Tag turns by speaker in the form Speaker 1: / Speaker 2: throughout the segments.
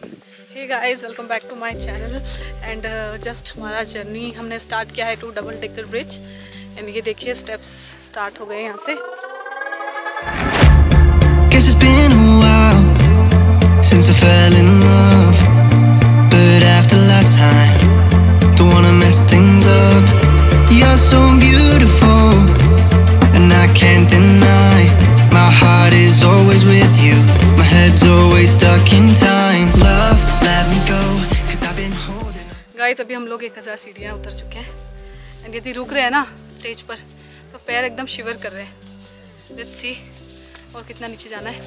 Speaker 1: Hey guys, welcome back to my channel and just हमारा journey हमने start किया है to double decker bridge and ये देखिए स्टेप्स स्टार्ट हो गए यहाँ से।
Speaker 2: Guess it's been a while since I fell in love, but after last time, don't wanna mess things up. You're so beautiful, and I can't deny. My heart is always with you. My head's always stuck in time. Love, let me go, 'cause I've been holding on.
Speaker 1: Guys, अभी हम लोग 1000 सीढ़ियाँ उतर चुके हैं and यदि रुक रहे हैं ना स्टेज पर तो पैर एकदम शिवर कर रहे हैं। लेट्स सी और कितना नीचे जाना है।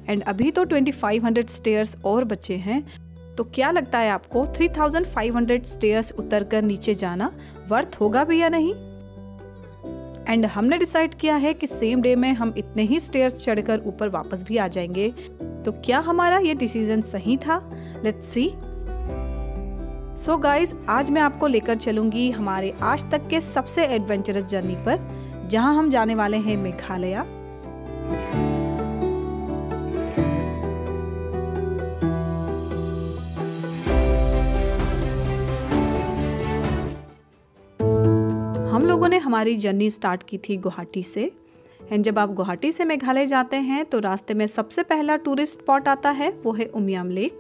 Speaker 1: एंड अभी तो 2500 स्टेयर्स और बचे हैं, तो क्या लगता है आपको 3500 स्टेयर्स उतरकर नीचे जाना वर्थ होगा भी या नहीं? एंड हमने डिसाइड किया है कि सेम डे में हम इतने ही स्टेयर्स चढ़कर ऊपर वापस भी आ जाएंगे। तो क्या हमारा ये डिसीजन सही था? Let's see. सो गाइज, आज मैं आपको लेकर चलूंगी हमारे आज तक के सबसे एडवेंचरस जर्नी पर, जहां हम जाने वाले हैं मेघालय। हम लोगों ने हमारी जर्नी स्टार्ट की थी गुवाहाटी से एंड जब आप गुवाहाटी से मेघालय जाते हैं तो रास्ते में सबसे पहला टूरिस्ट स्पॉट आता है, वो है उमियम लेक।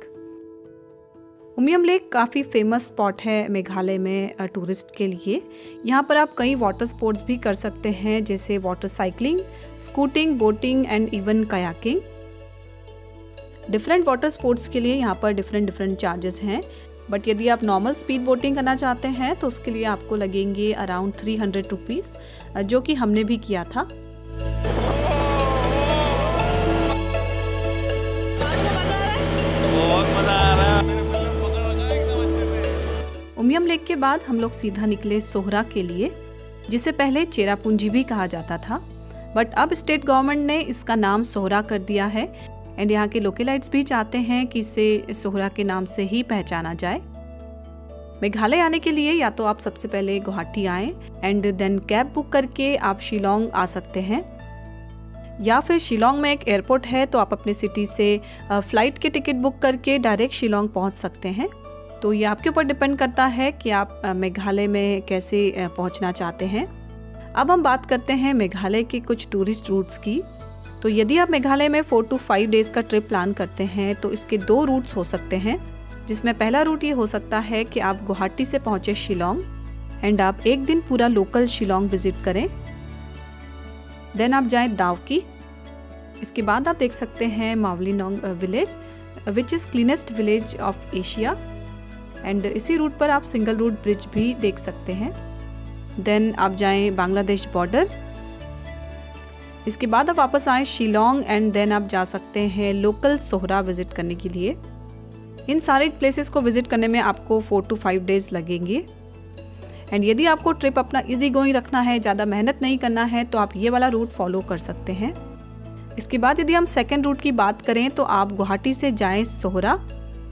Speaker 1: उमियम लेक काफ़ी फेमस स्पॉट है मेघालय में टूरिस्ट के लिए। यहाँ पर आप कई वाटर स्पोर्ट्स भी कर सकते हैं, जैसे water cycling, scooting, boating and even kayaking. Different water sports के लिए यहाँ पर डिफरेंट चार्जेस हैं, बट यदि आप नॉर्मल स्पीड बोटिंग करना चाहते हैं तो उसके लिए आपको लगेंगे अराउंड 300 रुपीज़, जो कि हमने भी किया था। उमियम लेक के बाद हम लोग सीधा निकले सोहरा के लिए, जिसे पहले चेरापूंजी भी कहा जाता था, बट अब स्टेट गवर्नमेंट ने इसका नाम सोहरा कर दिया है एंड यहाँ के लोकलाइट्स भी चाहते हैं कि इसे सोहरा के नाम से ही पहचाना जाए। मेघालय आने के लिए या तो आप सबसे पहले गुवाहाटी आएँ एंड देन कैब बुक करके आप शिलोंग आ सकते हैं, या फिर शिलोंग में एक एयरपोर्ट है तो आप अपने सिटी से फ़्लाइट की टिकट बुक करके डायरेक्ट शिलोंग पहुँच सकते हैं। तो ये आपके ऊपर डिपेंड करता है कि आप मेघालय में कैसे पहुँचना चाहते हैं। अब हम बात करते हैं मेघालय के कुछ टूरिस्ट रूट्स की। तो यदि आप मेघालय में 4 to 5 डेज़ का ट्रिप प्लान करते हैं तो इसके 2 रूट्स हो सकते हैं, जिसमें पहला रूट ये हो सकता है कि आप गुवाहाटी से पहुँचे शिलोंग एंड आप एक दिन पूरा लोकल शिलोंग विजिट करें। देन आप जाएं दावकी। इसके बाद आप देख सकते हैं Mawlynnong village, which is cleanest village of Asia, and इसी रूट पर आप सिंगल रूट ब्रिज भी देख सकते हैं। देन आप जाएं बांग्लादेश बॉर्डर। इसके बाद आप वापस आएँ शिलोंग एंड देन आप जा सकते हैं लोकल सोहरा विज़िट करने के लिए। इन सारे प्लेसेस को विज़िट करने में आपको 4 to 5 डेज़ लगेंगे। एंड यदि आपको ट्रिप अपना इजी गोइंग रखना है, ज़्यादा मेहनत नहीं करना है, तो आप ये वाला रूट फॉलो कर सकते हैं। इसके बाद यदि हम सेकेंड रूट की बात करें तो आप गुवाहाटी से जाएँ सोहरा,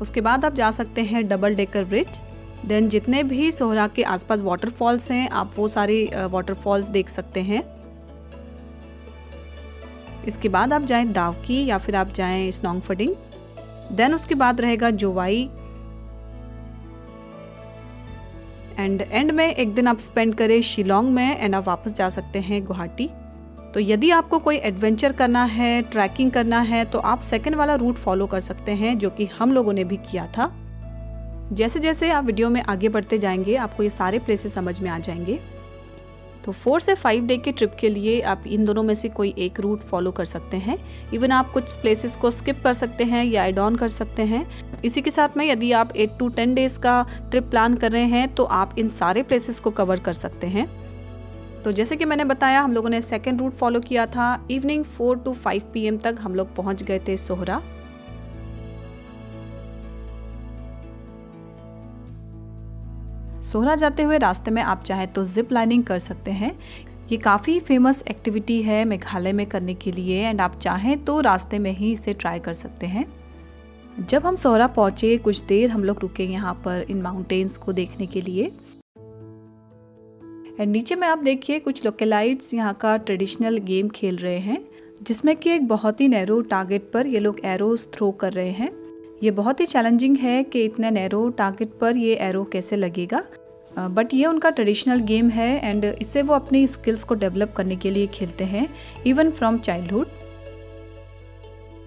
Speaker 1: उसके बाद आप जा सकते हैं डबल डेकर ब्रिज। देन जितने भी सोहरा के आसपास वाटरफॉल्स हैं आप वो सारे वाटरफॉल्स देख सकते हैं। इसके बाद आप जाएं दावकी या फिर आप जाएं स्नोंगफडिंग। देन उसके बाद रहेगा जोवाई एंड में एक दिन आप स्पेंड करें शिलोंग में एंड आप वापस जा सकते हैं गुवाहाटी। तो यदि आपको कोई एडवेंचर करना है, ट्रैकिंग करना है, तो आप सेकंड वाला रूट फॉलो कर सकते हैं, जो कि हम लोगों ने भी किया था। जैसे जैसे आप वीडियो में आगे बढ़ते जाएंगे आपको ये सारे प्लेसेस समझ में आ जाएंगे। तो 4 से 5 डे के ट्रिप के लिए आप इन दोनों में से कोई एक रूट फॉलो कर सकते हैं। इवन आप कुछ प्लेसेस को स्किप कर सकते हैं या ऐड ऑन कर सकते हैं। इसी के साथ में यदि आप 8 to 10 डेज़ का ट्रिप प्लान कर रहे हैं तो आप इन सारे प्लेसेस को कवर कर सकते हैं। तो जैसे कि मैंने बताया, हम लोगों ने सेकेंड रूट फॉलो किया था। इवनिंग 4 to 5 PM तक हम लोग पहुंच गए थे सोहरा। सोहरा जाते हुए रास्ते में आप चाहे तो जिप लाइनिंग कर सकते हैं। ये काफ़ी फेमस एक्टिविटी है मेघालय में करने के लिए एंड आप चाहें तो रास्ते में ही इसे ट्राई कर सकते हैं। जब हम सोहरा पहुँचे कुछ देर हम लोग रुके यहाँ पर इन माउंटेन्स को देखने के लिए। एंड नीचे में आप देखिए कुछ लोकलाइट्स यहाँ का ट्रेडिशनल गेम खेल रहे हैं, जिसमें कि एक बहुत ही नैरो टारगेट पर ये लोग एरोज थ्रो कर रहे हैं। ये बहुत ही चैलेंजिंग है कि इतने नैरो टारगेट पर ये एरो कैसे लगेगा, बट ये उनका ट्रेडिशनल गेम है एंड इससे वो अपनी स्किल्स को डेवलप करने के लिए खेलते हैं इवन फ्रॉम चाइल्डहुड।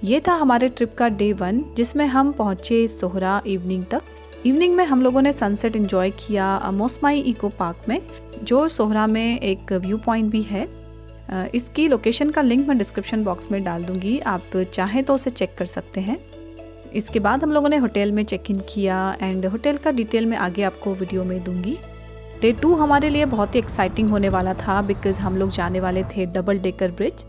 Speaker 1: ये था हमारे ट्रिप का डे 1 जिसमें हम पहुँचे सोहरा इवनिंग तक। इवनिंग में हम लोगों ने सनसेट एंजॉय किया मोस्माई इको पार्क में, जो सोहरा में एक व्यू पॉइंट भी है। इसकी लोकेशन का लिंक मैं डिस्क्रिप्शन बॉक्स में डाल दूंगी, आप चाहें तो उसे चेक कर सकते हैं। इसके बाद हम लोगों ने होटल में चेक इन किया एंड होटल का डिटेल मैं आगे आपको वीडियो में दूंगी। डे 2 हमारे लिए बहुत ही एक्साइटिंग होने वाला था बिकॉज हम लोग जाने वाले थे डबल डेकर ब्रिज।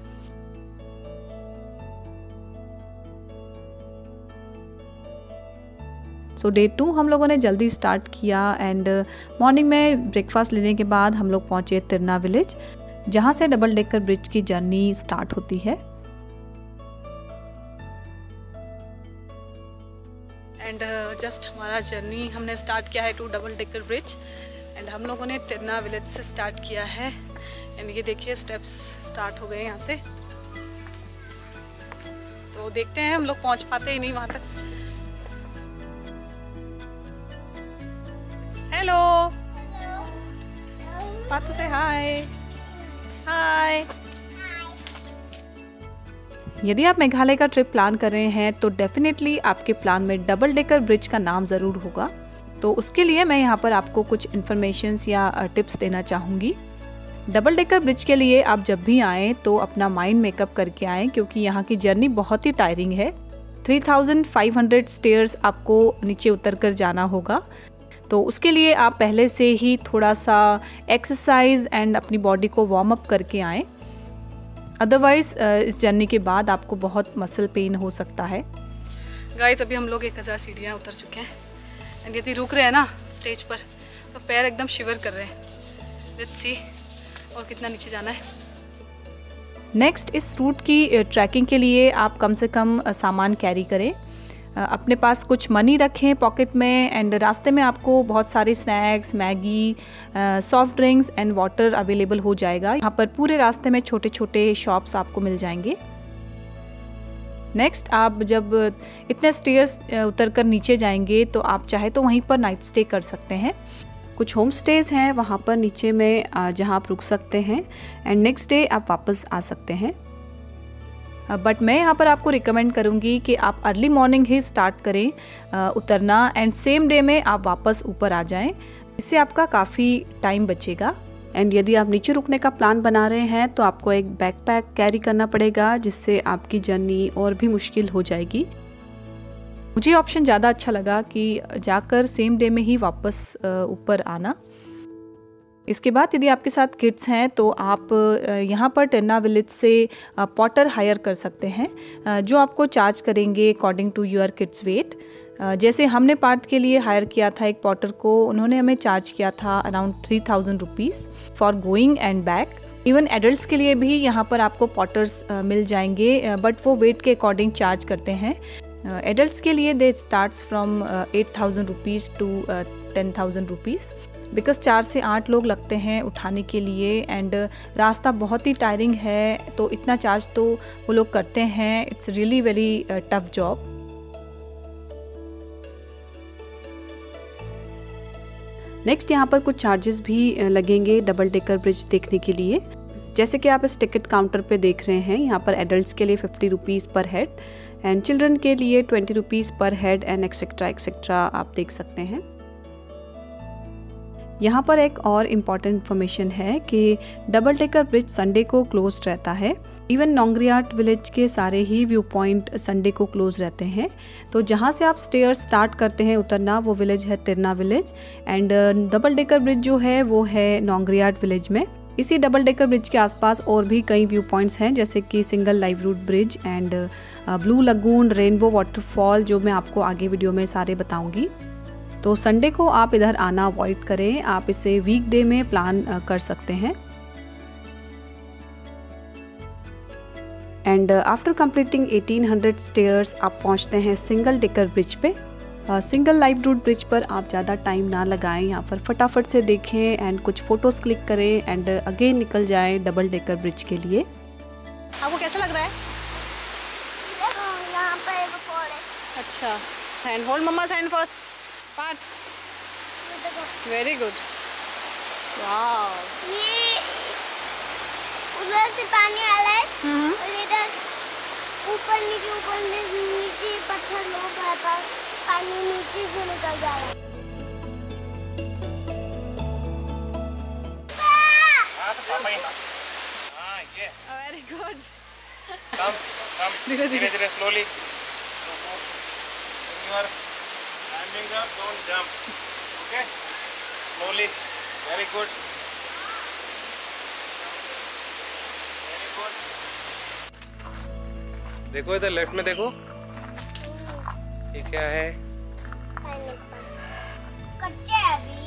Speaker 1: सो डे 2 हम लोगों ने जल्दी स्टार्ट किया एंड मॉर्निंग में ब्रेकफास्ट लेने के बाद हम लोग पहुँचे तिरना विलेज, जहाँ से डबल डेकर ब्रिज की जर्नी स्टार्ट होती है। एंड जस्ट हमारा जर्नी हमने स्टार्ट किया है to double decker bridge and हम लोगों ने तिरना विलेज से स्टार्ट किया है। एंड ये देखिए स्टेप्स स्टार्ट हो गए यहाँ से, तो देखते हैं हम लोग पहुँच पाते ही नहीं वहाँ तक। हेलो, पातू से हाय। हाय। यदि आप मेघालय का ट्रिप प्लान कर रहे हैं तो डेफिनेटली आपके प्लान में डबल डेकर ब्रिज का नाम ज़रूर होगा। तो उसके लिए मैं यहाँ पर आपको कुछ इन्फॉर्मेशंस या टिप्स देना चाहूँगी। डबल डेकर ब्रिज के लिए आप जब भी आएँ तो अपना माइंड मेकअप करके आएँ, क्योंकि यहाँ की जर्नी बहुत ही टायरिंग है। 3500 स्टेयर्स आपको नीचे उतर कर जाना होगा, तो उसके लिए आप पहले से ही थोड़ा सा एक्सरसाइज एंड अपनी बॉडी को वार्म अप करके आएँ, अदरवाइज़ इस जर्नी के बाद आपको बहुत मसल पेन हो सकता है। गाइस अभी हम लोग 1000 सीढ़ियाँ उतर चुके हैं एंड यदि रुक रहे हैं ना स्टेज पर तो पैर एकदम शिवर कर रहे हैं। लेट्स सी और कितना नीचे जाना है। नेक्स्ट, इस रूट की ट्रैकिंग के लिए आप कम से कम सामान कैरी करें, अपने पास कुछ मनी रखें पॉकेट में एंड रास्ते में आपको बहुत सारे snacks, Maggi, soft drinks and water available हो जाएगा। यहाँ पर पूरे रास्ते में छोटे छोटे शॉप्स आपको मिल जाएंगे। नेक्स्ट, आप जब इतने स्टेयर्स उतर कर नीचे जाएंगे तो आप चाहे तो वहीं पर नाइट स्टे कर सकते हैं। कुछ होम स्टेज हैं वहाँ पर नीचे में जहाँ आप रुक सकते हैं एंड नेक्स्ट डे आप वापस आ सकते हैं। बट मैं यहाँ पर आपको रिकमेंड करूँगी कि आप अर्ली मॉर्निंग ही स्टार्ट करें उतरना एंड सेम डे में आप वापस ऊपर आ जाएं। इससे आपका काफ़ी टाइम बचेगा। एंड यदि आप नीचे रुकने का प्लान बना रहे हैं तो आपको एक बैकपैक कैरी करना पड़ेगा, जिससे आपकी जर्नी और भी मुश्किल हो जाएगी। मुझे ऑप्शन ज़्यादा अच्छा लगा कि जाकर सेम डे में ही वापस ऊपर आना। इसके बाद यदि आपके साथ किड्स हैं तो आप यहाँ पर तिरना विलेज से पॉटर हायर कर सकते हैं, जो आपको चार्ज करेंगे according to your kids weight. जैसे हमने पार्थ के लिए हायर किया था एक पॉटर को, उन्होंने हमें चार्ज किया था around 3000 rupees for going and back. Even adults के लिए भी यहाँ पर आपको पॉटर्स मिल जाएंगे, बट वो वेट के अकॉर्डिंग चार्ज करते हैं। एडल्ट्स के लिए they starts from 8000 rupees to 10,000 rupees, because 4 से 8 लोग लगते हैं उठाने के लिए एंड रास्ता बहुत ही टायरिंग है, तो इतना चार्ज तो वो लोग करते हैं। It's really very tough job. Next, यहाँ पर कुछ चार्जेस भी लगेंगे डबल डेकर ब्रिज देखने के लिए। जैसे कि आप इस टिकट काउंटर पे देख रहे हैं, यहाँ पर एडल्ट्स के लिए 50 रुपीज़ पर हेड एंड चिल्ड्रन के लिए 20 रुपीज़ पर हेड एंड एक्सेट्रा आप देख सकते हैं। यहाँ पर एक और इम्पॉर्टेंट इन्फॉर्मेशन है कि डबल डेकर ब्रिज संडे को क्लोज रहता है। इवन नोंगरियाट विलेज के सारे ही व्यू पॉइंट संडे को क्लोज रहते हैं। तो जहाँ से आप स्टेयर स्टार्ट करते हैं उतरना, वो विलेज है Tirna village and double decker bridge जो है वो है नोंगरियाट विलेज में। इसी डबल डेकर ब्रिज के आसपास और भी कई व्यू पॉइंट्स हैं, जैसे कि single live root bridge and blue lagoon, rainbow waterfall, जो मैं आपको आगे वीडियो में सारे बताऊंगी। तो संडे को आप इधर आना अवॉइड करें, आप इसे वीकडे में प्लान कर सकते हैं। एंड आफ्टर कंप्लीटिंग 1800 स्टेयर्स आप पहुंचते हैं सिंगल डेकर ब्रिज पे। सिंगल लाइव रूट ब्रिज पर आप ज़्यादा टाइम ना लगाएं, यहाँ पर फटाफट से देखें एंड कुछ फ़ोटोज़ क्लिक करें एंड अगेन निकल जाएं डबल डेकर ब्रिज के लिए। आपको कैसा लग रहा है?
Speaker 3: यहाँ पर एक फॉरेस्ट।
Speaker 1: अच्छा, hand hold mumma's hand first part. Very good. Wow,
Speaker 3: ये उधर से पानी आ रहा है और इधर ऊपर नीचे पत्थर लोग पानी नीचे से निकल जा रहा है।
Speaker 1: Very good.
Speaker 4: धीरे-धीरे slowly. When you are climbing up, don't jump. Okay? Slowly. Very good. Very good. देखो इधर लेफ्ट में देखो, ये क्या है?
Speaker 3: कच्चे अभी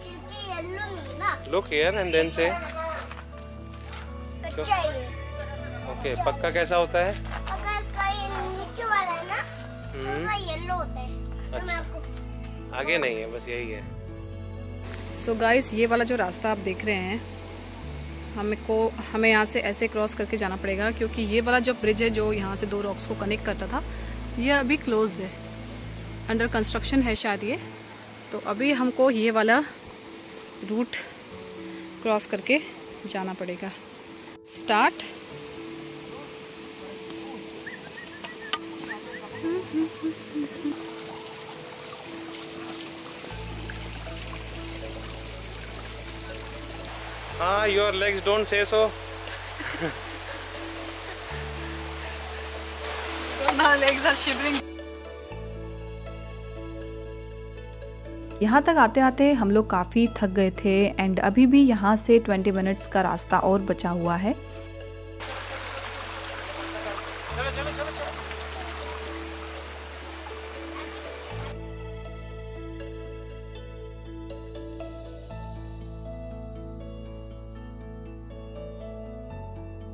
Speaker 3: छिलके येलो नहीं ना।
Speaker 4: Look here and then say.
Speaker 3: कच्चा ये।
Speaker 4: ओके, पक्का कैसा होता है?
Speaker 3: पक्का का ये नीचे वाला है ना, उसका येलो होता है।
Speaker 4: अच्छा, आगे नहीं है, बस यही है।
Speaker 1: सो गाइस, ये वाला जो रास्ता आप देख रहे हैं, हमें यहाँ से ऐसे क्रॉस करके जाना पड़ेगा, क्योंकि ये वाला जो ब्रिज है जो यहाँ से दो रॉक्स को कनेक्ट करता था, ये अभी क्लोज्ड है, अंडर कंस्ट्रक्शन है शायद ये। तो अभी हमको ये वाला रूट क्रॉस करके जाना पड़ेगा। स्टार्ट।
Speaker 4: हाँ, your legs don't say so.
Speaker 1: My legs are shivering. यहाँ तक आते आते हम लोग काफ़ी थक गए थे एंड अभी भी यहाँ से 20 मिनट्स का रास्ता और बचा हुआ है।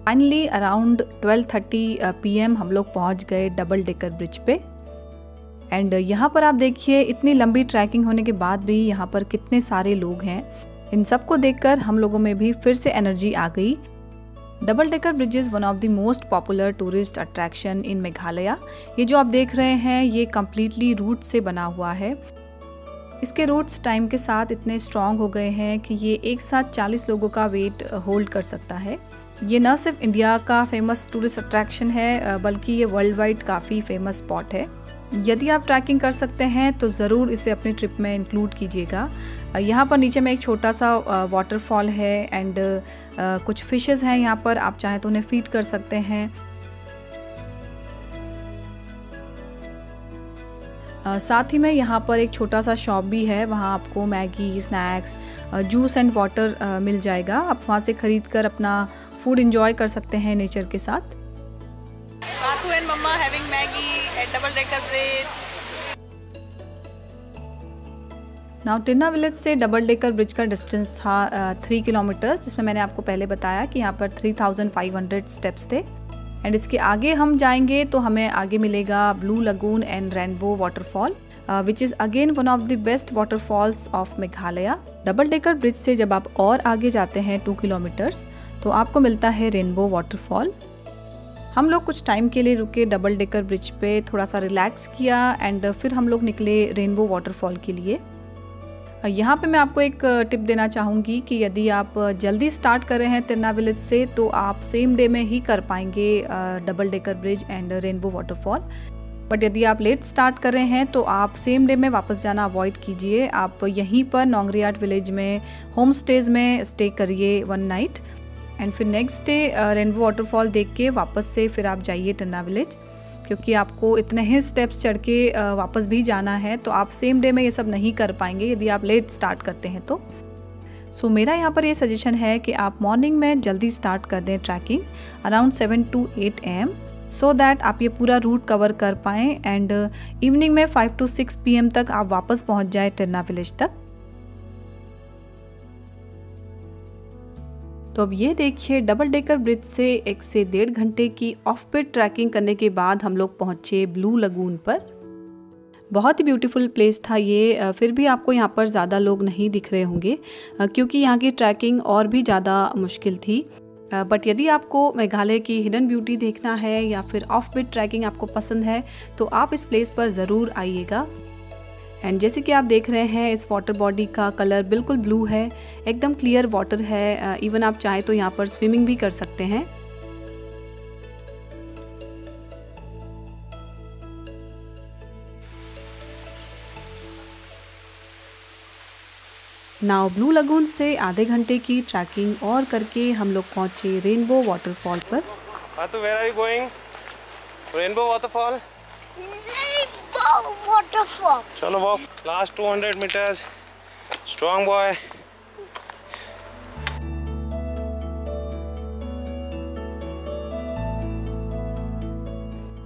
Speaker 1: फाइनली अराउंड 12:30 PM हम लोग पहुँच गए डबल डेकर ब्रिज पे। एंड यहाँ पर आप देखिए, इतनी लंबी ट्रैकिंग होने के बाद भी यहाँ पर कितने सारे लोग हैं। इन सबको देखकर हम लोगों में भी फिर से एनर्जी आ गई। Double decker bridge is one of the most popular tourist attraction in Meghalaya. ये जो आप देख रहे हैं, ये कम्प्लीटली रूट से बना हुआ है। इसके रूट्स टाइम के साथ इतने स्ट्रॉन्ग हो गए हैं कि ये एक साथ 40 लोगों का वेट होल्ड कर सकता है। ये न सिर्फ इंडिया का फेमस टूरिस्ट अट्रैक्शन है, बल्कि ये वर्ल्ड वाइड काफ़ी फेमस स्पॉट है। यदि आप ट्रैकिंग कर सकते हैं तो ज़रूर इसे अपनी ट्रिप में इंक्लूड कीजिएगा। यहाँ पर नीचे में एक छोटा सा वाटरफॉल है एंड कुछ फिशेस हैं यहाँ पर, आप चाहें तो उन्हें फीड कर सकते हैं। साथ ही में यहाँ पर एक छोटा सा शॉप भी है, वहाँ आपको Maggi, snacks, juice and water मिल जाएगा। आप वहाँ से खरीद कर अपना फूड एंजॉय कर सकते हैं नेचर के साथ। Ratu and Mama having Maggie at Double Decker Bridge. Now Tinna village से डबल डेकर ब्रिज का डिस्टेंस था 3 किलोमीटर, जिसमें मैंने आपको पहले बताया कि यहाँ पर 3500 स्टेप्स थे। एंड इसके आगे हम जाएंगे तो हमें आगे मिलेगा blue lagoon and rainbow waterfall, which is again one of the best waterfalls of Meghalaya. Double decker bridge से जब आप और आगे जाते हैं 2 किलोमीटर्स तो आपको मिलता है रेनबो वाटरफॉल। हम लोग कुछ टाइम के लिए रुके डबल डेकर ब्रिज पे, थोड़ा सा रिलैक्स किया एंड फिर हम लोग निकले रेनबो वाटरफॉल के लिए। यहाँ पे मैं आपको एक टिप देना चाहूँगी कि यदि आप जल्दी स्टार्ट कर रहे हैं तिरना विलेज से तो आप सेम डे में ही कर पाएंगे double decker bridge and rainbow waterfall. But यदि आप लेट स्टार्ट कर रहे हैं तो आप सेम डे में वापस जाना अवॉइड कीजिए। आप यहीं पर नोंगरियाट विलेज में होम स्टेज में स्टे करिए 1 नाइट एंड फिर नेक्स्ट डे रेनबो वाटरफॉल देख के वापस से फिर आप जाइए टिन्ना विलेज, क्योंकि आपको इतने ही स्टेप्स चढ़ के वापस भी जाना है, तो आप सेम डे में ये सब नहीं कर पाएंगे यदि आप लेट स्टार्ट करते हैं तो। सो मेरा यहाँ पर ये सजेशन है कि आप मॉर्निंग में जल्दी स्टार्ट कर दें trekking around 7 to 8 AM, so that आप ये पूरा रूट कवर कर पाएँ एंड इवनिंग में 5 to 6 PM तक आप वापस पहुँच जाए टिन्ना विलेज तक। तो अब ये देखिए, डबल डेकर ब्रिज से 1 से 1.5 घंटे की ऑफ पिट ट्रैकिंग करने के बाद हम लोग पहुँचे ब्लू लगून पर। बहुत ही ब्यूटीफुल प्लेस था ये। फिर भी आपको यहाँ पर ज़्यादा लोग नहीं दिख रहे होंगे क्योंकि यहाँ की ट्रैकिंग और भी ज़्यादा मुश्किल थी। बट यदि आपको मेघालय की हिडन ब्यूटी देखना है या फिर ऑफ बीट ट्रैकिंग आपको पसंद है तो आप इस प्लेस पर ज़रूर आइएगा। एंड जैसे कि आप देख रहे हैं इस वाटर बॉडी का कलर बिल्कुल ब्लू है, एकदम क्लियर वाटर है। इवन आप चाहें तो यहाँ पर स्विमिंग भी कर सकते हैं। नाउ ब्लू लगून से आधे घंटे की ट्रैकिंग और करके हम लोग पहुंचे रेनबो वाटरफॉल पर।
Speaker 4: तो where are you going? Rainbow waterfall?
Speaker 3: Rainbow waterfall.
Speaker 4: चलो walk, last 200 metres, strong boy.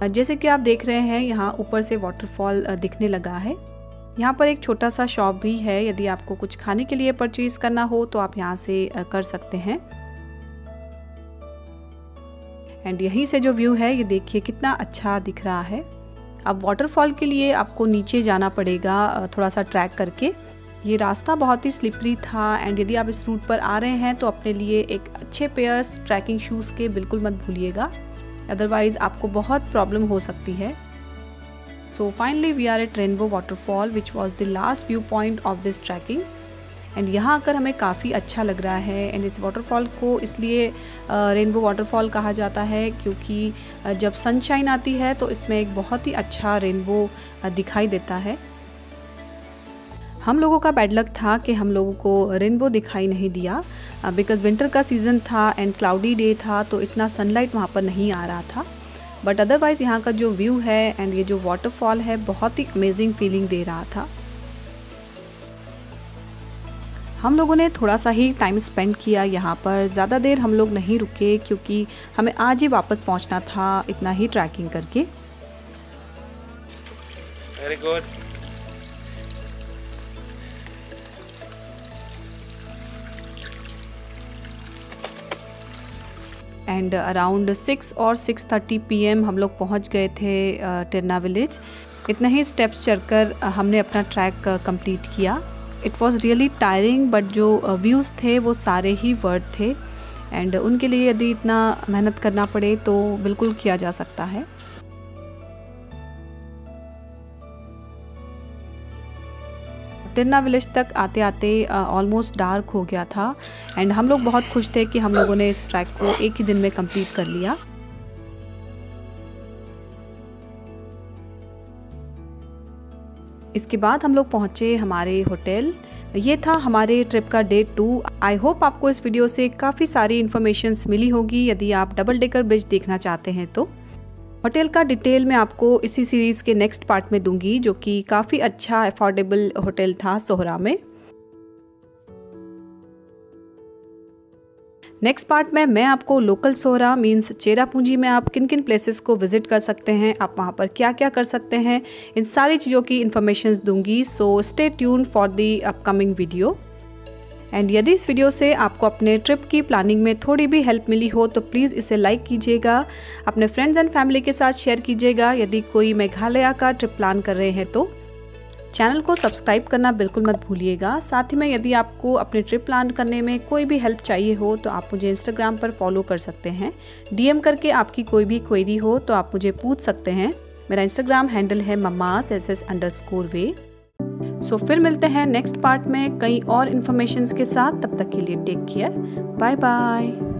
Speaker 1: जैसे कि आप देख रहे हैं यहाँ ऊपर से वाटरफॉल दिखने लगा है। यहाँ पर एक छोटा सा शॉप भी है, यदि आपको कुछ खाने के लिए परचेज करना हो तो आप यहाँ से कर सकते हैं। एंड यहीं से जो व्यू है ये देखिए कितना अच्छा दिख रहा है। अब वाटरफॉल के लिए आपको नीचे जाना पड़ेगा थोड़ा सा ट्रैक करके। ये रास्ता बहुत ही स्लिपरी था एंड यदि आप इस रूट पर आ रहे हैं तो अपने लिए एक अच्छे पेयर्स ट्रैकिंग शूज़ के बिल्कुल मत भूलिएगा, अदरवाइज़ आपको बहुत प्रॉब्लम हो सकती है। So finally we are at Rainbow Waterfall which was the last view point of this trekking and यहाँ आकर हमें काफ़ी अच्छा लग रहा है। एंड इस वाटरफॉल को इसलिए रेनबो वाटरफॉल कहा जाता है क्योंकि जब सनशाइन आती है तो इसमें एक बहुत ही अच्छा रेनबो दिखाई देता है। हम लोगों का बैड लक था कि हम लोगों को रेनबो दिखाई नहीं दिया बिकॉज़ विंटर का सीज़न था एंड क्लाउडी डे था तो इतना सनलाइट वहाँ पर नहीं आ रहा था। बट अदरवाइज़ यहाँ का जो व्यू है एंड ये जो वाटरफॉल है बहुत ही अमेजिंग फीलिंग दे रहा था। हम लोगों ने थोड़ा सा ही टाइम स्पेंड किया यहाँ पर, ज़्यादा देर हम लोग नहीं रुके क्योंकि हमें आज ही वापस पहुँचना था इतना ही ट्रैकिंग करके।
Speaker 4: Very good.
Speaker 1: एंड अराउंड 6 और 6:30 PM हम लोग पहुंच गए थे टिरना विलेज। इतने ही स्टेप्स चढ़कर हमने अपना ट्रैक कंप्लीट किया। It was really tiring but जो व्यूज़ थे वो सारे ही वर्थ थे एंड उनके लिए यदि इतना मेहनत करना पड़े तो बिल्कुल किया जा सकता है। टिरना विलेज तक आते आते ऑलमोस्ट डार्क हो गया था एंड हम लोग बहुत खुश थे कि हम लोगों ने इस ट्रैक को एक ही दिन में कंप्लीट कर लिया। इसके बाद हम लोग पहुंचे हमारे होटल। ये था हमारे ट्रिप का डे 2। आई होप आपको इस वीडियो से काफ़ी सारी इन्फॉर्मेशंस मिली होगी यदि आप डबल डेकर ब्रिज देखना चाहते हैं तो। होटल का डिटेल मैं आपको इसी सीरीज़ के नेक्स्ट पार्ट में दूंगी जो कि काफ़ी अच्छा अफोर्डेबल होटल था सोहरा में। नेक्स्ट पार्ट में मैं आपको लोकल सोहरा मीन्स चेरापूंजी में आप किन किन प्लेसेस को विज़िट कर सकते हैं, आप वहाँ पर क्या क्या कर सकते हैं, इन सारी चीज़ों की इन्फॉर्मेशन दूंगी। So stay tune for the upcoming video. And यदि इस वीडियो से आपको अपने ट्रिप की प्लानिंग में थोड़ी भी हेल्प मिली हो तो प्लीज़ इसे लाइक कीजिएगा, अपने फ्रेंड्स एंड फैमिली के साथ शेयर कीजिएगा। यदि कोई मेघालय का ट्रिप प्लान कर रहे हैं तो चैनल को सब्सक्राइब करना बिल्कुल मत भूलिएगा। साथ ही में यदि आपको अपने ट्रिप प्लान करने में कोई भी हेल्प चाहिए हो तो आप मुझे इंस्टाग्राम पर फॉलो कर सकते हैं। DM करके आपकी कोई भी क्वेरी हो तो आप मुझे पूछ सकते हैं। मेरा इंस्टाग्राम हैंडल है mamas_ss_way। सो फिर मिलते हैं नेक्स्ट पार्ट में कई और इन्फॉर्मेशंस के साथ। तब तक के लिए टेक केयर, बाय बाय।